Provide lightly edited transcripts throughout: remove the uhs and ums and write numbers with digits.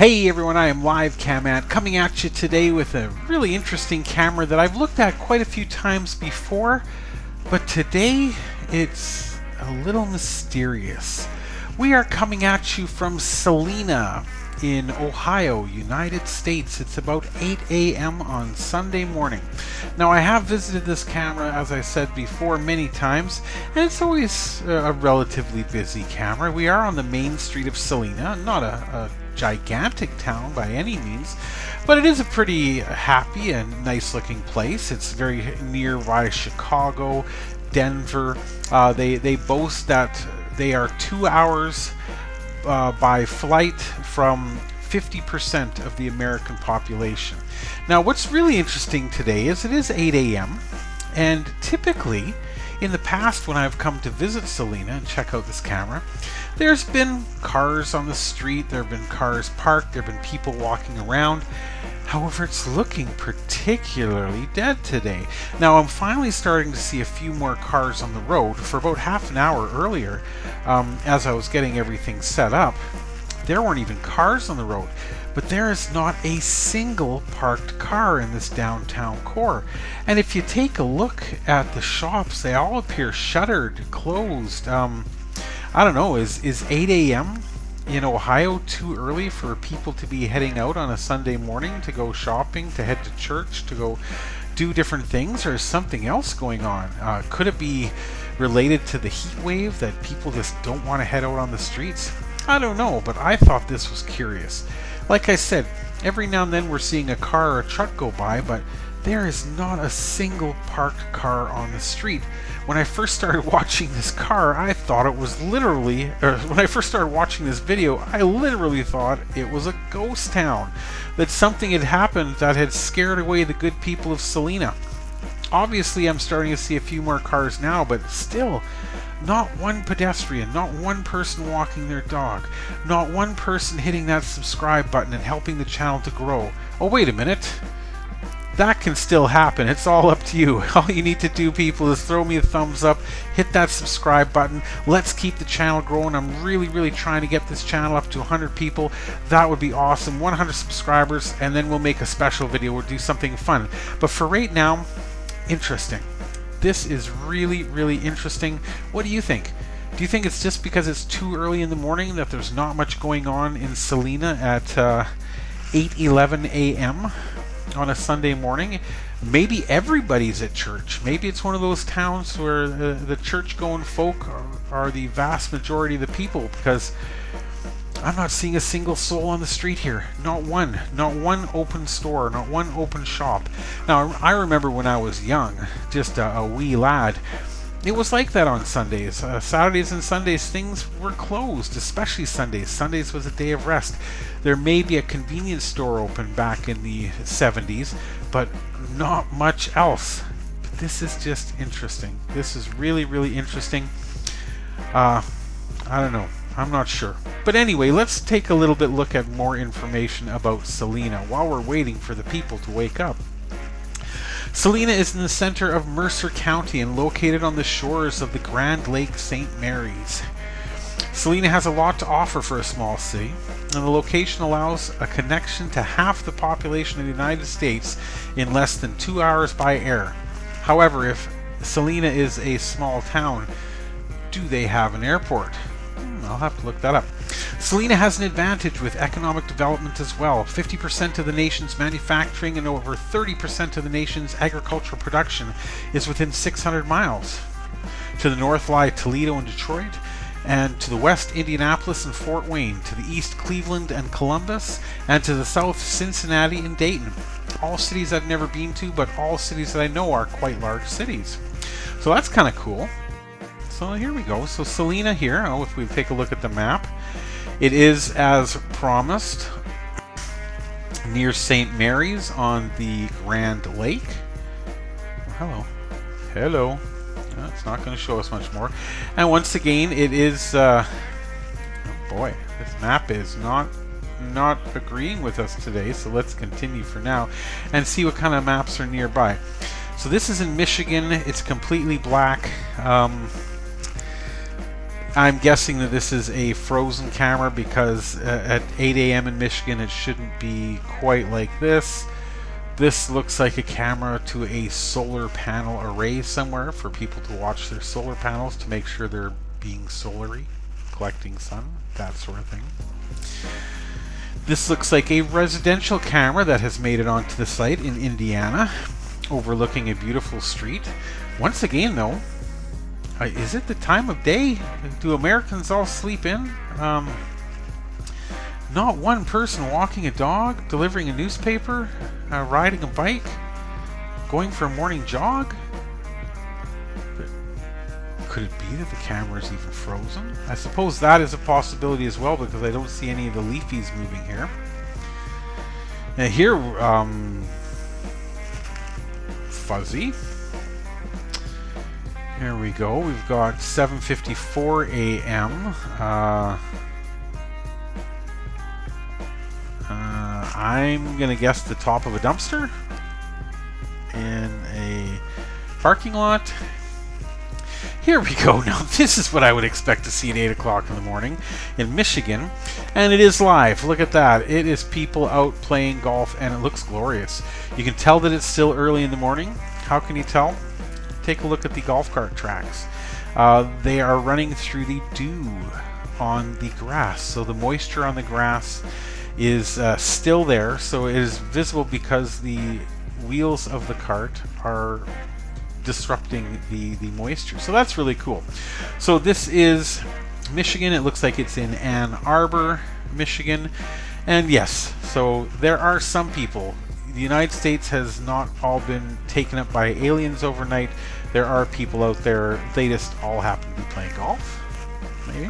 Hey everyone, I am livecamant coming at you today with a really interesting camera that I've looked at quite a few times before, but today it's a little mysterious. We are coming at you from Celina in Ohio, United States. It's about 8 a.m. on Sunday morning. Now, I have visited this camera, as I said before, many times, and it's always a relatively busy camera. We are on the main street of Celina, not a gigantic town by any means, but it is a pretty happy and nice looking place. It's very nearby Chicago, Denver. They boast that they are 2 hours by flight from 50% of the American population. Now, what's really interesting today is it is 8 a.m. and typically in the past when I've come to visit Celina and check out this camera, there's been cars on the street, there have been cars parked, there have been people walking around. However, it's looking particularly dead today. Now, I'm finally starting to see a few more cars on the road. For about half an hour earlier, as I was getting everything set up, there weren't even cars on the road. But there is not a single parked car in this downtown core. And if you take a look at the shops, they all appear shuttered, closed. I don't know, is 8 a.m. in Ohio too early for people to be heading out on a Sunday morning to go shopping, to head to church, to go do different things, or is something else going on? Could it be related to the heat wave that people just don't want to head out on the streets? I don't know, but I thought this was curious. Like I said, every now and then we're seeing a car or a truck go by, but there is not a single parked car on the street. When I first started watching this car, I thought it was literally, or when I first started watching this video, I literally thought it was a ghost town, that something had happened that had scared away the good people of Celina. Obviously, I'm starting to see a few more cars now, but still, not one pedestrian, not one person walking their dog, not one person hitting that subscribe button and helping the channel to grow. Oh, wait a minute. That can still happen. It's all up to you. All you need to do, people, is throw me a thumbs up, hit that subscribe button. Let's keep the channel growing. I'm really trying to get this channel up to 100 people. That would be awesome. 100 subscribers, and then we'll make a special video. We'll do something fun. But for right now, interesting. This is really interesting. What do you think? Do you think it's just because it's too early in the morning that there's not much going on in Celina at 8:11 a.m. on a Sunday morning? Maybe everybody's at church. Maybe it's one of those towns where the church-going folk are the vast majority of the people, because I'm not seeing a single soul on the street here. Not one open store, not one open shop. Now, I remember when I was young, just a wee lad, it was like that on Sundays. Saturdays and Sundays, things were closed, especially Sundays. Sundays was a day of rest. There may be a convenience store open back in the 70s, but not much else. But this is just interesting. This is really interesting. I don't know. I'm not sure. But anyway, let's take a little bit look at more information about Celina while we're waiting for the people to wake up. Celina is in the center of Mercer County and located on the shores of the Grand Lake St. Mary's. Celina has a lot to offer for a small city, and the location allows a connection to half the population of the United States in less than 2 hours by air. However, if Celina is a small town, do they have an airport? I'll have to look that up. Celina has an advantage with economic development as well. 50% of the nation's manufacturing and over 30% of the nation's agricultural production is within 600 miles. To the north lie Toledo and Detroit, and to the west Indianapolis and Fort Wayne, to the east Cleveland and Columbus, and to the south Cincinnati and Dayton. All cities I've never been to, but all cities that I know are quite large cities. So that's kind of cool. So here we go. So Celina here, if we take a look at the map, it is, as promised, near St. Mary's on the Grand Lake. Oh, hello. It's not going to show us much more. And once again, it is, oh boy, this map is not agreeing with us today, so let's continue for now and see what kind of maps are nearby. So this is in Michigan. It's completely black. I'm guessing that this is a frozen camera because at 8 a.m. in Michigan it shouldn't be quite like this. This looks like a camera to a solar panel array somewhere for people to watch their solar panels to make sure they're being solary, collecting sun, that sort of thing. This looks like a residential camera that has made it onto the site in Indiana, overlooking a beautiful street. Once again though, is it the time of day? Do Americans all sleep in? Not one person walking a dog, delivering a newspaper, riding a bike, going for a morning jog? But could it be that the camera is even frozen? I suppose that is a possibility as well because I don't see any of the leafies moving here. Now here, fuzzy. Here we go. We've got 7:54 a.m. I'm gonna guess the top of a dumpster in a parking lot. Here we go. Now this is what I would expect to see at 8 o'clock in the morning in Michigan, and it is live. Look at that. It is people out playing golf, and it looks glorious. You can tell that it's still early in the morning. How can you tell? Take a look at the golf cart tracks. They are running through the dew on the grass, so the moisture on the grass is still there, so it is visible because the wheels of the cart are disrupting the moisture. So that's really cool. So this is Michigan. It looks like it's in Ann Arbor, Michigan. And yes, so there are some people. The United States has not all been taken up by aliens overnight. There are people out there. They just all happen to be playing golf, maybe.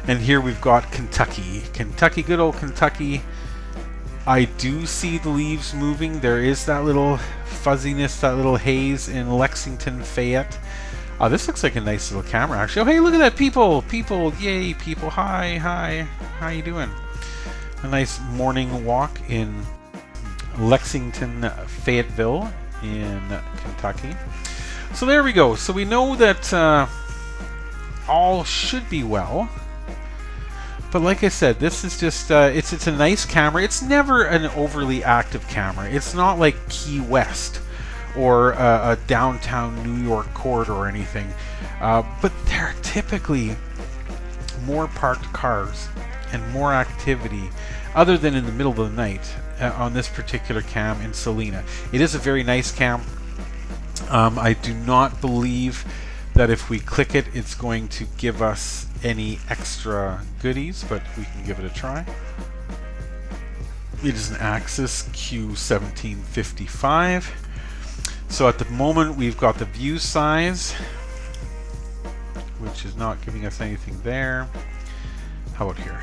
And here we've got Kentucky. Kentucky, good old Kentucky. I do see the leaves moving. There is that little fuzziness, that little haze in Lexington, Fayette. This looks like a nice little camera, actually. Oh, hey, look at that, people! People, yay, people, hi, hi. How you doing? A nice morning walk in Lexington, Fayetteville in Kentucky. So there we go. So we know that all should be well. But like I said, this is just, it's a nice camera. It's never an overly active camera. It's not like Key West or a downtown New York corridor or anything. But there are typically more parked cars and more activity other than in the middle of the night on this particular cam in Celina. It is a very nice cam. I do not believe that if we click it, it's going to give us any extra goodies, but we can give it a try. It is an Axis Q1755. So at the moment we've got the view size, which is not giving us anything there. How about here?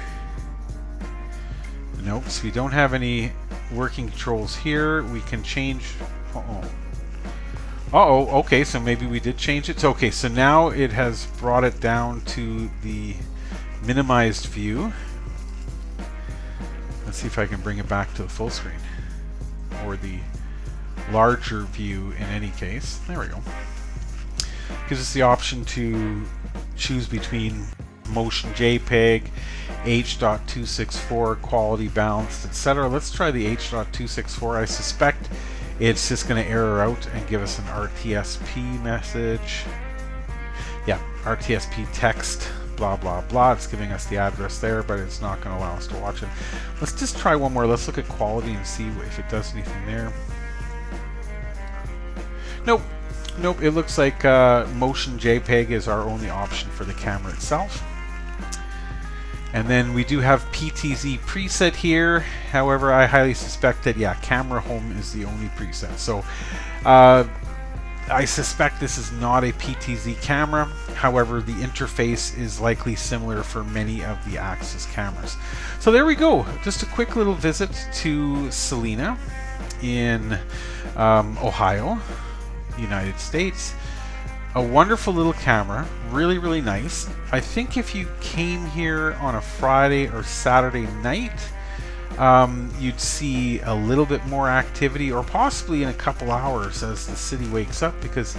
Nope, so we don't have any working controls here. We can change. Okay, so maybe we did change it. So, okay, so now it has brought it down to the minimized view. Let's see if I can bring it back to the full screen. Or the larger view in any case. There we go. Gives us the option to choose between motion JPEG, H.264, quality balanced, etc. Let's try the H.264. I suspect it's just going to error out and give us an RTSP message. Yeah, RTSP text, blah, blah, blah. It's giving us the address there, but it's not going to allow us to watch it. Let's just try one more. Let's look at quality and see if it does anything there. Nope. Nope, it looks like motion JPEG is our only option for the camera itself. And then we do have PTZ preset here. However, I highly suspect that, yeah, camera home is the only preset. So I suspect this is not a PTZ camera. However, the interface is likely similar for many of the Axis cameras. So there we go. Just a quick little visit to Celina in Ohio, United States. A wonderful little camera, really, really nice. I think if you came here on a Friday or Saturday night, you'd see a little bit more activity, or possibly in a couple hours as the city wakes up, because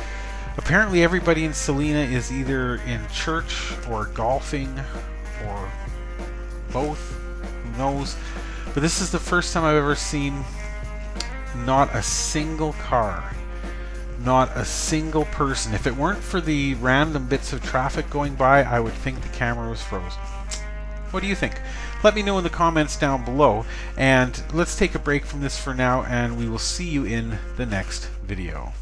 Apparently everybody in Celina is either in church or golfing or both, who knows. But this is the first time I've ever seen not a single car, not a single person. If it weren't for the random bits of traffic going by, I would think the camera was frozen. What do you think? Let me know in the comments down below, and let's take a break from this for now, and we will see you in the next video.